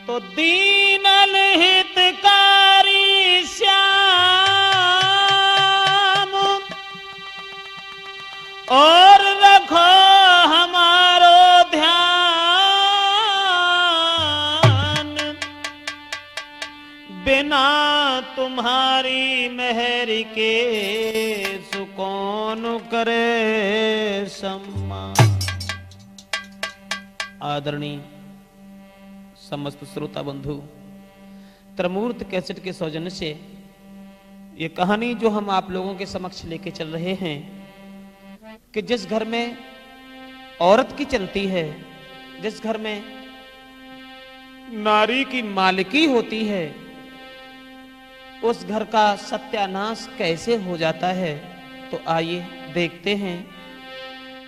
तो दीनल हितकारी श्याम और रखो हमारो ध्यान, बिना तुम्हारी मेहर के सुकौन करे सम्मान। आदरणीय समस्त श्रोता बंधु, त्रमूर्त कैसेट के सौजन्य से ये कहानी जो हम आप लोगों के समक्ष लेके चल रहे हैं कि जिस घर में औरत की चलती है, जिस घर में नारी की मालिकी होती है, उस घर का सत्यानाश कैसे हो जाता है। तो आइए देखते हैं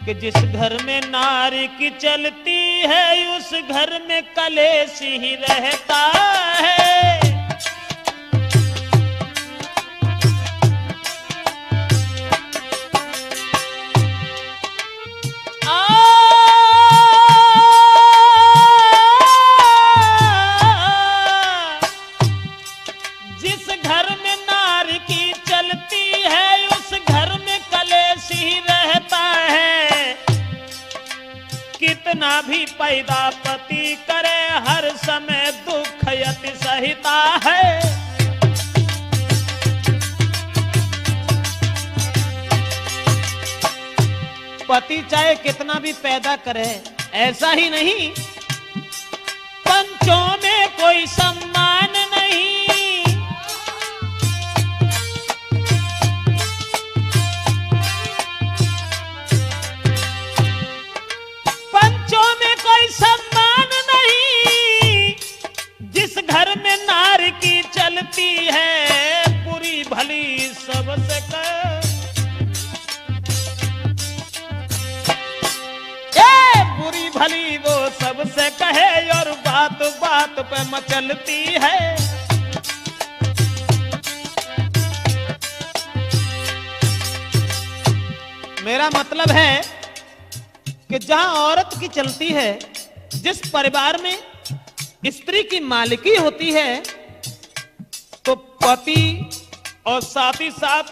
कि जिस घर में नारी की चलती है, उस घर में कलेश ही रहता है। जिस घर में नारी की चलती है, उस घर में कलेश ही रहता है। कितना भी पैदा पति करे, हर समय दुख यति सहिता है। पति चाहे कितना भी पैदा करे, ऐसा ही नहीं, पंचों में कोई सम्मान नहीं। सम्मान नहीं। जिस घर में नारी की चलती है, बुरी भली सबसे बुरी भली वो सबसे कहे, और बात बात पे मचलती है। मेरा मतलब है कि जहां औरत की चलती है, जिस परिवार में स्त्री की मालिकी होती है, तो पति और साथ ही साथ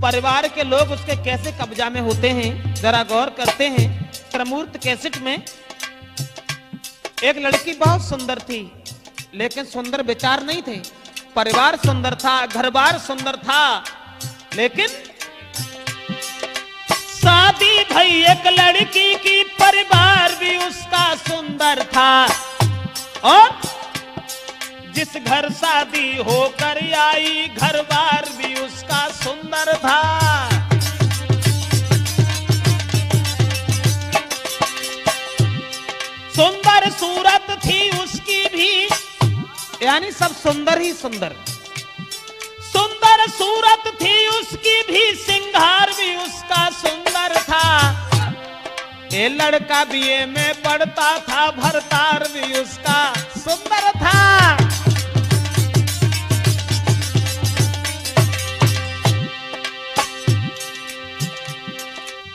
परिवार के लोग उसके कैसे कब्जा में होते हैं, जरा गौर करते हैं। त्रमूर्त कैसेट में एक लड़की बहुत सुंदर थी, लेकिन सुंदर विचार नहीं थे। परिवार सुंदर था, घर-बार सुंदर था, लेकिन शादी भई एक लड़की की, परिवार भी उसका सुंदर था। और जिस घर शादी होकर आई, घर-बार भी उसका सुंदर था। सुंदर सूरत थी उसकी भी, यानी सब सुंदर ही सुंदर। सुंदर सूरत थी उसकी भी, सिंगार भी उसका सुंदर था। ये लड़का बीए में पढ़ता था, भरतार भी उसका सुंदर था।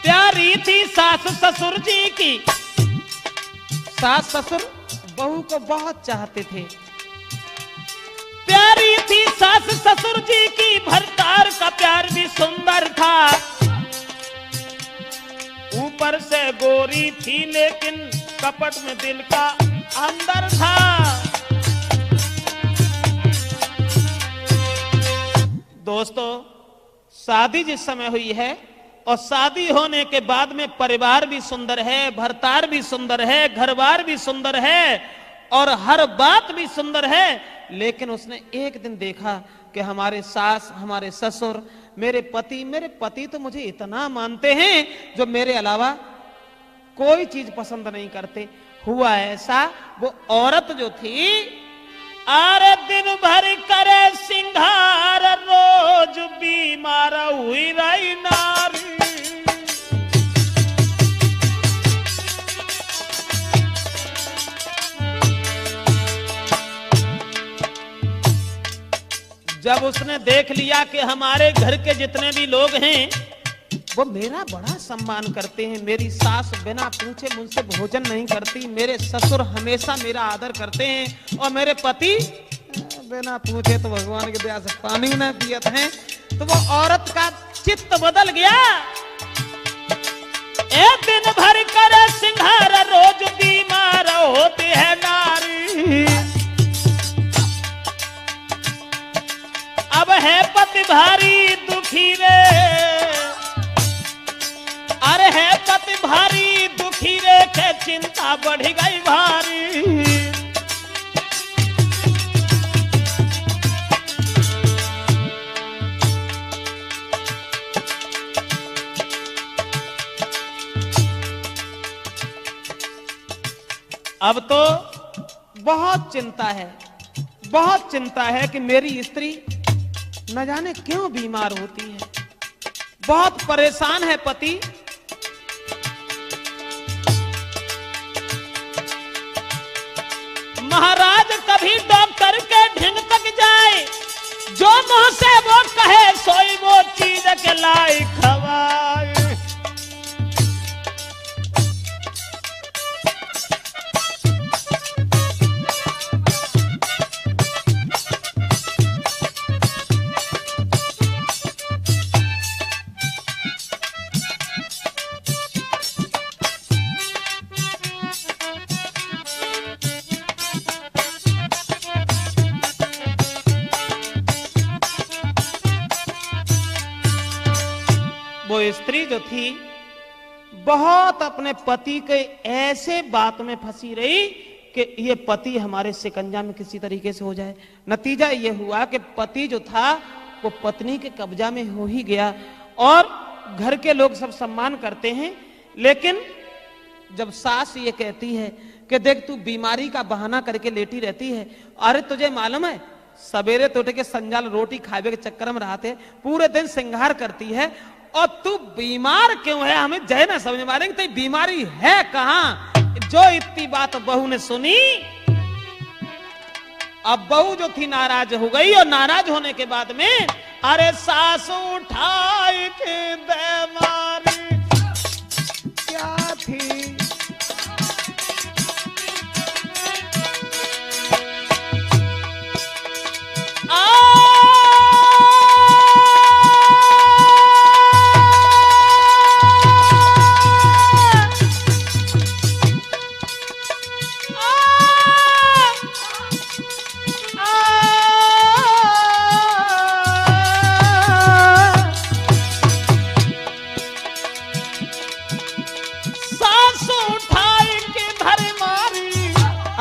प्यारी थी सास ससुर जी की। सास ससुर बहू को बहुत चाहते थे। प्यारी थी सास ससुर जी की, भरतार का प्यार भी सुंदर था। ऊपर से गोरी थी, लेकिन कपट में दिल का अंदर था। दोस्तों, शादी जिस समय हुई है और शादी होने के बाद में परिवार भी सुंदर है, भरतार भी सुंदर है, घरबार भी सुंदर है और हर बात भी सुंदर है, लेकिन उसने एक दिन देखा कि हमारे सास, हमारे ससुर, मेरे पति तो मुझे इतना मानते हैं जो मेरे अलावा कोई चीज पसंद नहीं करते। हुआ ऐसा, वो औरत जो थी, आरे दिन भर करे सिंगार, रोज बीमार हुई रही नारी। जब उसने देख लिया कि हमारे घर के जितने भी लोग हैं वो मेरा बड़ा सम्मान करते हैं। मेरी सास बिना पूछे मुझसे भोजन नहीं करती, मेरे ससुर हमेशा मेरा आदर करते हैं, और मेरे पति बिना पूछे तो भगवान की दया से पानी न पियत हैं। तो वो औरत का चित्त बदल गया। एक दिन भर करे सिंगार, रोज बीमार होती है नारी। अब है पति भारी दुखी रे, अरे है पति भारी दुखी रे, के चिंता बढ़ गई भारी। अब तो बहुत चिंता है, बहुत चिंता है कि मेरी स्त्री न जाने क्यों बीमार होती है। बहुत परेशान है पति। महाराज कभी डॉक्टर के ढिंग तक जाए, जो मुंह से वो कहे सोई वो चीज के लाई खवाए। वो स्त्री जो थी बहुत अपने पति के ऐसे बात में फंसी रही कि ये पति हमारे शिकंजा में किसी तरीके से हो जाए। नतीजा ये हुआ कि पति जो था वो पत्नी के कब्जा में हो ही गया, और घर के लोग सब सम्मान करते हैं। लेकिन जब सास ये कहती है कि देख तू बीमारी का बहाना करके लेटी रहती है, अरे तुझे मालूम है सवेरे तो उठ के संजाल रोटी खावे के चक्कर में रहते, पूरे दिन श्रृंगार करती है, और तू बीमार क्यों है? हमें जय ना समझ मारेंगे तो बीमारी है कहां? जो इतनी बात बहू ने सुनी, अब बहू जो थी नाराज हो गई, और नाराज होने के बाद में अरे सासू उठाई के बीमारी क्या थी?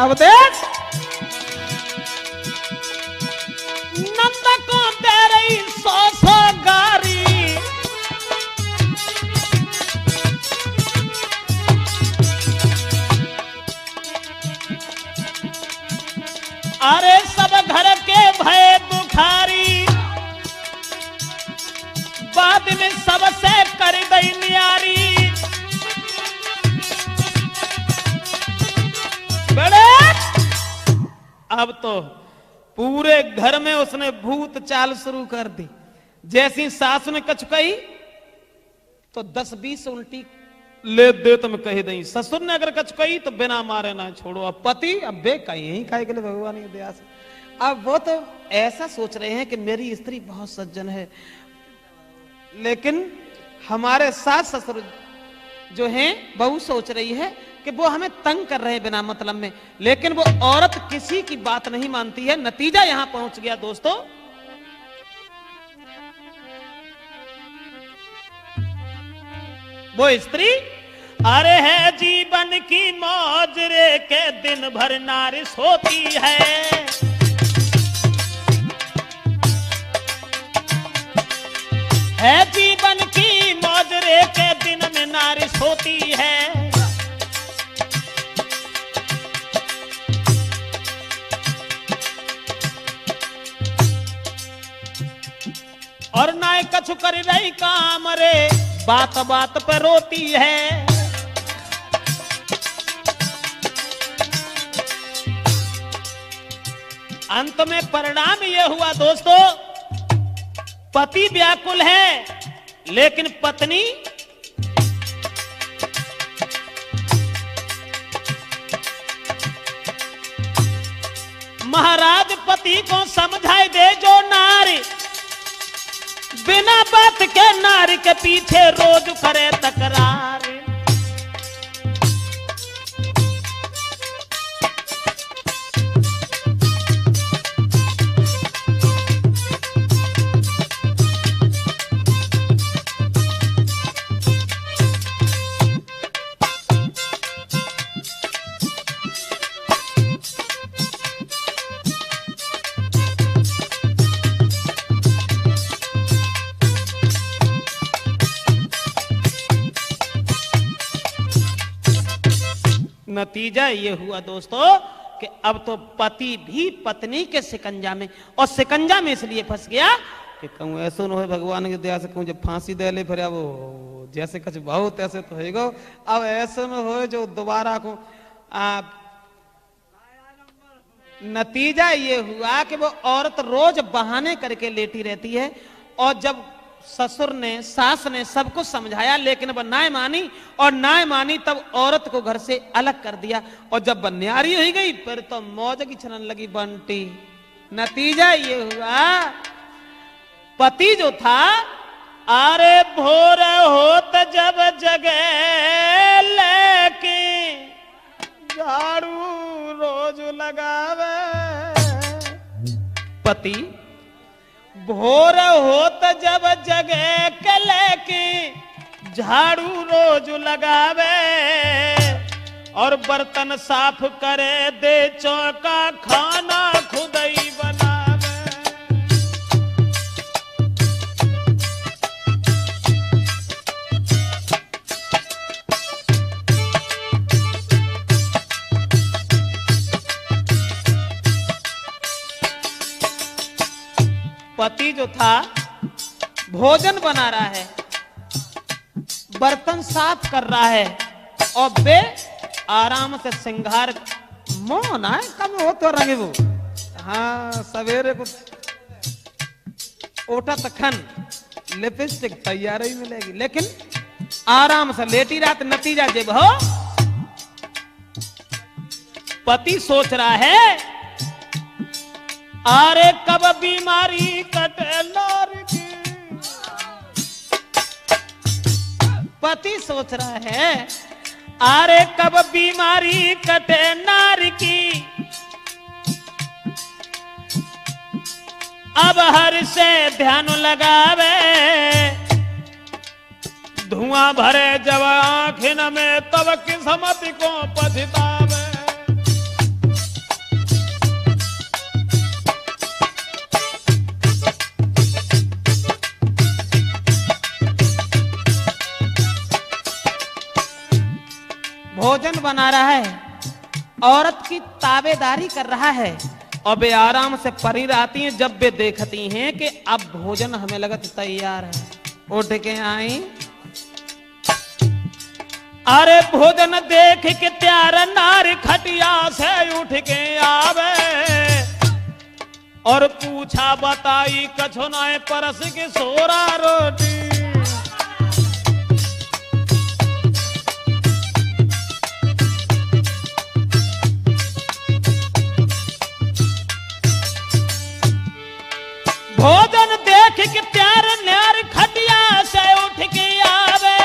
अब देख नंद को दे रही 100 गारी, अरे सब घर के भय बुखारी, बाद में सबसे कर दई न्यारी। अब तो पूरे घर में उसने भूत चाल शुरू कर दी। जैसी सास ने कछ कही तो 10-20 उल्टी ले दे तुम कही दई। ससुर ने अगर कछ कही तो बिना मारे ना छोड़ो। अब पति अब बे कहीं यही खाए के लिए भगवान की दया से। अब वो तो ऐसा सोच रहे हैं कि मेरी स्त्री बहुत सज्जन है, लेकिन हमारे सास ससुर जो हैं बहू सोच रही है कि वो हमें तंग कर रहे हैं बिना मतलब में, लेकिन वो औरत किसी की बात नहीं मानती है। नतीजा यहां पहुंच गया दोस्तों, वो स्त्री अरे है जीवन की मौज रे के दिन भर नारी सोती है, जीवन की मौज रे के दिन में नारी सोती है। और ना कछु कर रही काम रे, बात बात पर रोती है। अंत में परिणाम यह हुआ दोस्तों, पति व्याकुल है लेकिन पत्नी महाराज पति को समझाए दे जो नारी बिना बात के नारी के पीछे रोज करे तकरार। नतीजा ये हुआ दोस्तों कि अब तो पति भी पत्नी के शिकंजा में, और शिकंजा में इसलिए फंस गया कि कहूँ ऐसा न हो भगवान की दया से कहूँ जब फांसी दे ले फिर वो जैसे कुछ बहुत ऐसे तो होगा, अब ऐसे में हो जो दोबारा को नतीजा ये हुआ कि वो औरत रोज बहाने करके लेटी रहती है, और जब ससुर ने सास ने सबको समझाया लेकिन वह ना मानी, और ना मानी तब औरत को घर से अलग कर दिया, और जब बन्यारी हो गई फिर तो मौज की छनन लगी बंटी। नतीजा ये हुआ पति जो था अरे भोर होत जब जगे लेके झाड़ू रोज लगावे, पति भोर होत जब जगे के लेके झाड़ू रोज लगावे, और बर्तन साफ करे दे चौका खाना खुद ही बनावे। पति जो था भोजन बना रहा है, बर्तन साफ कर रहा है, और बे आराम से श्रृंगार मोहन है कम हो तो रंगे वो, हाँ सवेरे को ओटा तखन लिपस्टिक तैयार ही मिलेगी, लेकिन आराम से लेटी रात। नतीजा जब हो पति सोच रहा है अरे कब बीमारी कटे लार की, पति सोच रहा है अरे कब बीमारी कटे नार की, अब हर से ध्यान लगावे, धुआं भरे जब आँखिन में तब किस्मत को पछतावे। भोजन बना रहा है, औरत की ताबेदारी कर रहा है, और वे आराम से परी रहती हैं। जब वे देखती हैं कि अब भोजन हमें लगत तैयार है, उठ के आई अरे भोजन देख के त्यार नारी खटिया से उठ के आवे, और पूछा बताई कछो नाय परस के सोरा रोटी। भोजन देख के प्यार न्यार खटिया से उठ के आवे,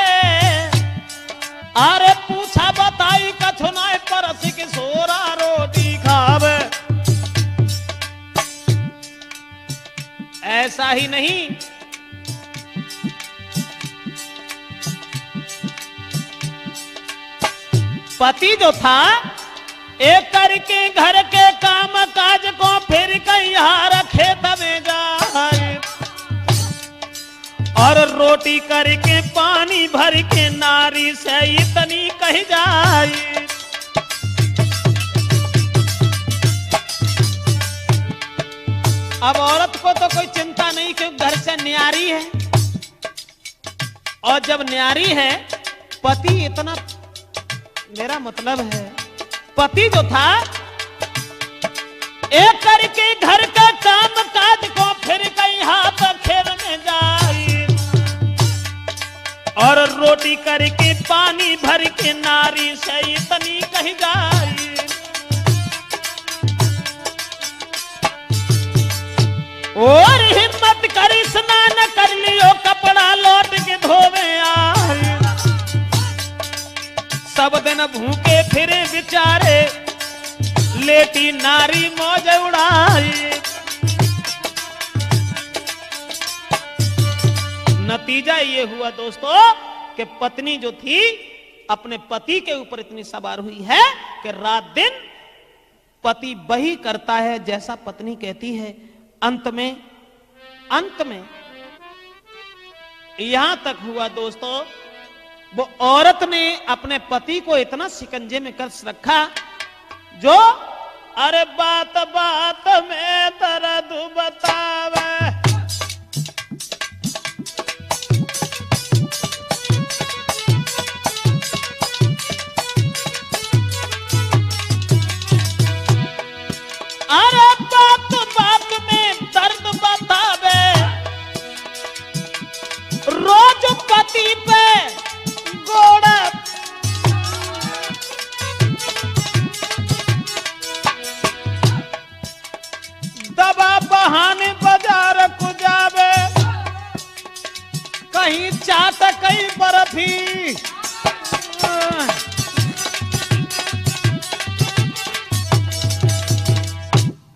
अरे पूछा बताई कछु नाय परस के सोरा रोटी खावे। ऐसा ही नहीं, पति जो था एक करके घर के काम काज को फिर कहीं हार खेत में जाए, और रोटी करके पानी भर के नारी से इतनी कह जाए। अब औरत को तो कोई चिंता नहीं कि घर से न्यारी है, और जब न्यारी है पति इतना, मेरा मतलब है पति जो था एक करके घर का काम काज को फिर कहीं हाथ खेत में जाए, और रोटी करके पानी भर के नारी से इतनी कही जाए। और हिम्मत करी स्नान कर लियो कपड़ा लौट के धोवे आए। सब दिन भूखे फिरे बिचारे लेटी नारी मौज उड़ाए। नतीजा ये हुआ दोस्तों कि पत्नी जो थी अपने पति के ऊपर इतनी सवार हुई है कि रात दिन पति वही करता है जैसा पत्नी कहती है। अंत में यहां तक हुआ दोस्तों, वो औरत ने अपने पति को इतना शिकंजे में कस रखा जो अरे बात बात में दर्द बतावे। अरे बात बात में दर्द बतावे, रोज पति पे गोड़ा दबा बहाने बाजार को जावे, कहीं चाट कहीं बर्फी।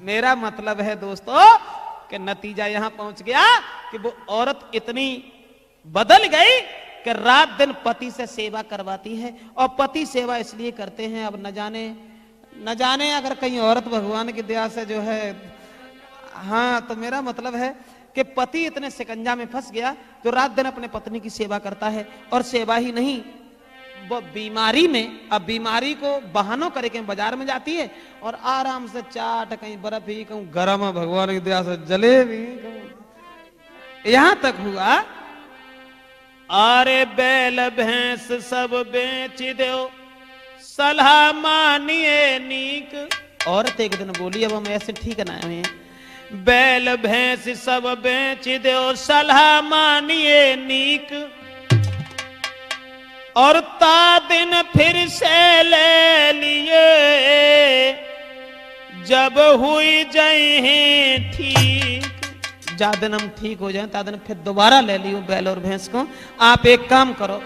मेरा मतलब है दोस्तों कि नतीजा यहां पहुंच गया कि वो औरत इतनी बदल गई कि रात दिन पति से सेवा करवाती है। और पति सेवा इसलिए करते हैं, अब न जाने अगर कहीं औरत भगवान की दया से जो है, हाँ, तो मेरा मतलब है कि पति इतने शिकंजा में फंस गया जो रात दिन अपने पत्नी की सेवा करता है। और सेवा ही नहीं, वो बीमारी में, अब बीमारी को बहानों करके बाजार में जाती है और आराम से चाट, कहीं बर्फी, कहीं गरम भगवान की दया से जलेबी। यहां तक हुआ अरे बैल भैंस सब बेच दो सलाह मानिए नीक। औरत एक दिन बोली, अब हम ऐसे ठीक ना हुए, बैल भैंस सब बेच दो सलाह मानिए नीक, और ता दिन फिर से ले लिए जब हुई जाए ठीक। जा दिन हम ठीक हो जाए ता दिन फिर दोबारा ले लियो बैल और भैंस को। आप एक काम करो,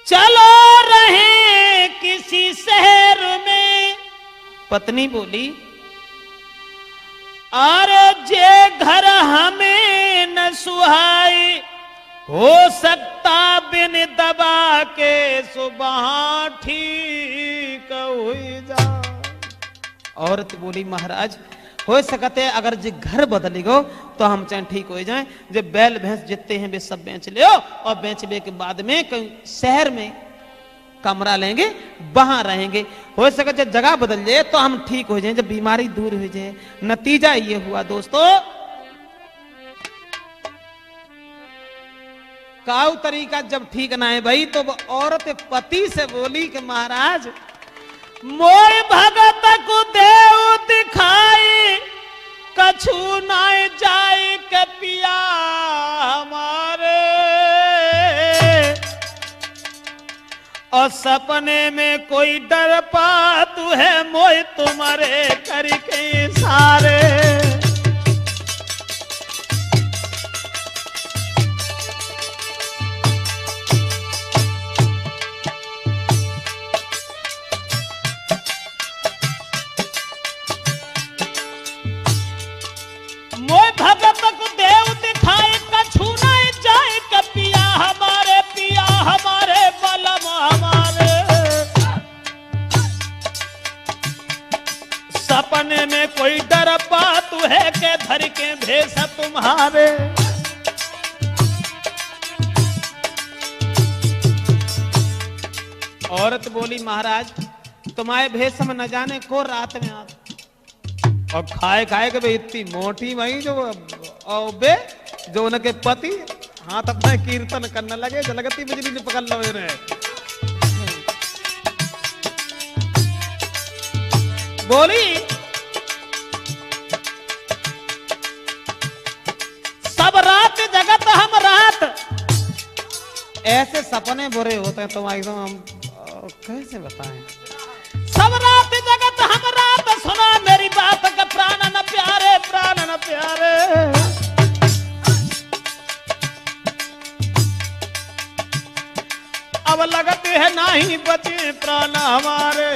चलो रहे किसी शहर में। पत्नी बोली, अरे जे घर हमें न सुहाई, हो सकता बिन दबा के सुबह ठीक हुई जा। औरत बोली, महाराज हो सकते अगर जे घर बदली गो तो हम चाहे ठीक हो जाएं। जे बैल भैंस जितते हैं वे सब बेच ले, और बेच ले के बाद में कहीं शहर में कमरा लेंगे, वहां रहेंगे। हो सके जब जगह बदल जाए तो हम ठीक हो जाएं, जब बीमारी दूर हो जाए। नतीजा ये हुआ दोस्तों, काऊ तरीका जब ठीक ना है भाई, तो वो औरत पति से बोली कि महाराज मोय भगत को देव दिखाई, कछु ना जाए के पिया हमारे, और सपने में कोई डर पातू है मोय तुम्हारे करके सारे। भगत को देव दिखाए कछु नहीं जाए के पिया हमारे बलम हमारे, सपने में कोई डर पातू है के धर के भेष तुम्हारे। औरत बोली, महाराज तुम्हारे भेष में न जाने को रात में आ, और खाए खाए के भाई इतनी मोटी वही जो बे जो उनके पति हाथ अपना कीर्तन करने लगे, जलगती बिजली ने पकड़ लो इन्हें। बोली, सब रात जगत हम रात। ऐसे सपने बुरे होते हैं तो एकदम हम कैसे बताएं। सब रात जगत हम रात, सुना मेरी बात का प्राण न प्यारे नहीं बचे प्राण हमारे,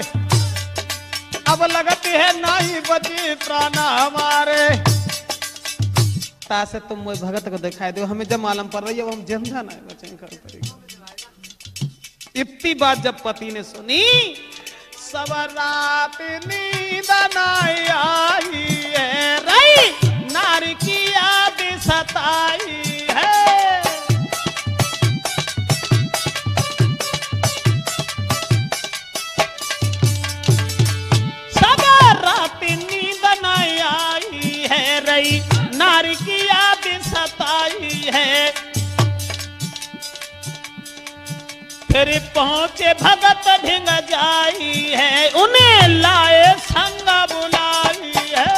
अब लगती है नहीं बचे प्राण हमारे। तासे तुम मोए भगत को दिखाई दो, हमें जब मालूम पड़ रही है हम जिंदा नहीं बचेंगे। इतनी बात जब पति ने सुनी, सब रात नींद नहीं आई है, रई नारी की याद सताई है। सब रात नींद नहीं आई है, रई नारी की याद सताई है। फिर पहुंचे भगत ढिंग जाई है, उन्हें लाए संग बुलाई है।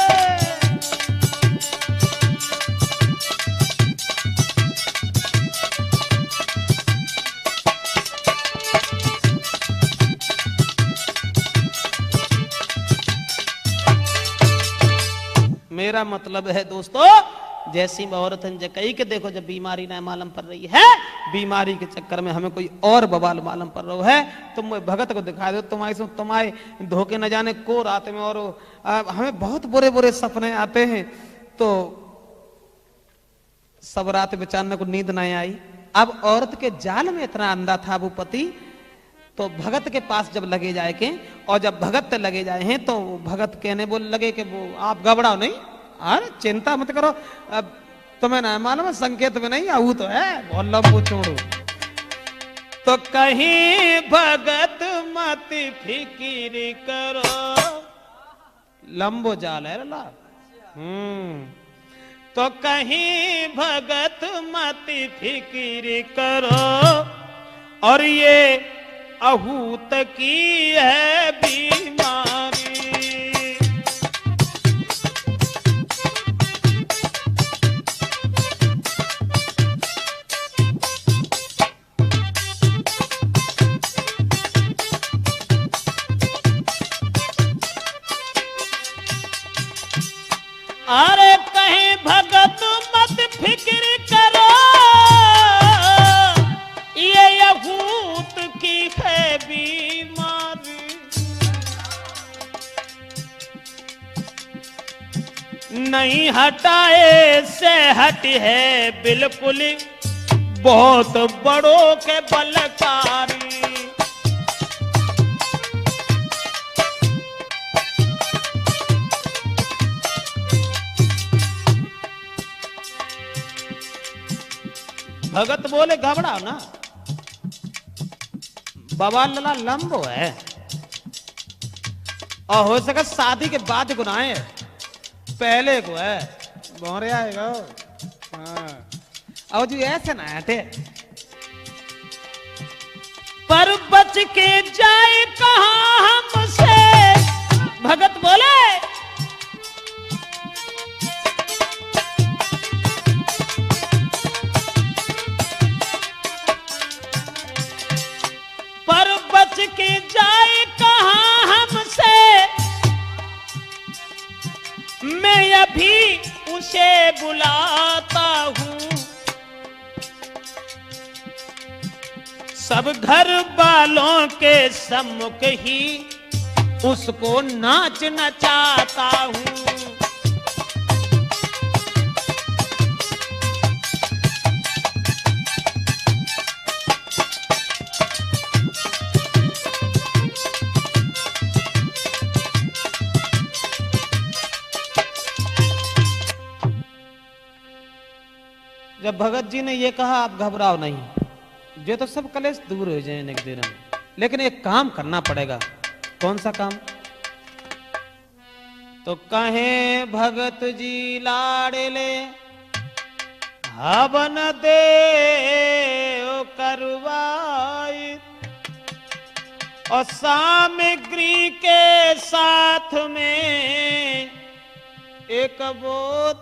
मेरा मतलब है दोस्तों, जैसी औरत कही के देखो जब बीमारी ना मालूम पड़ रही है, बीमारी के चक्कर में हमें कोई और बवाल मालूम पड़ रहा है, तुम भगत को दिखा दो, तुम्हारे धोखे न जाने को रात में, और हमें बहुत बुरे बुरे सपने आते हैं। तो सब रात बेचारे को नींद नहीं आई। अब औरत के जाल में इतना अंधा था वो पति, तो भगत के पास जब लगे जाए के, और जब भगत लगे जाए हैं तो भगत कहने बोल लगे कि वो आप घबराओ नहीं, अरे चिंता मत करो, अब तुम्हें ना मालूम है संकेत में नहीं आऊ तो है, बहुत लंबू छोड़ो। तो कहीं भगत मत फिकिर करो, लंबो जाल है ला। तो कहीं भगत मत फिकिर करो, और ये अहूत की है बीमारी। अरे कहीं भगत मत फिक्र करो, ये यहूत की है बीमारी। नहीं हटाए से हट है बिल्कुल, बहुत बड़ों के बलकारी। भगत बोले घबराओ ना, बाबा लला लंबो है, और हो सके शादी के बाद गुनाहे है, पहले को है बोरे आएगा। और जो ऐसे ना हटे, पर बच के जाए कहां हमसे, भगत बोले के जाए कहां हमसे, मैं अभी उसे बुलाता हूं। सब घर वालों के सम्मुख ही उसको नाच नचाता हूं। जब भगत जी ने ये कहा आप घबराओ नहीं, ये तो सब कलेश दूर हो जाए एक दिन में, लेकिन एक काम करना पड़ेगा। कौन सा काम? तो कहे भगत जी लाडले हवन दे करवाई, और सामग्री के साथ में एक बोतल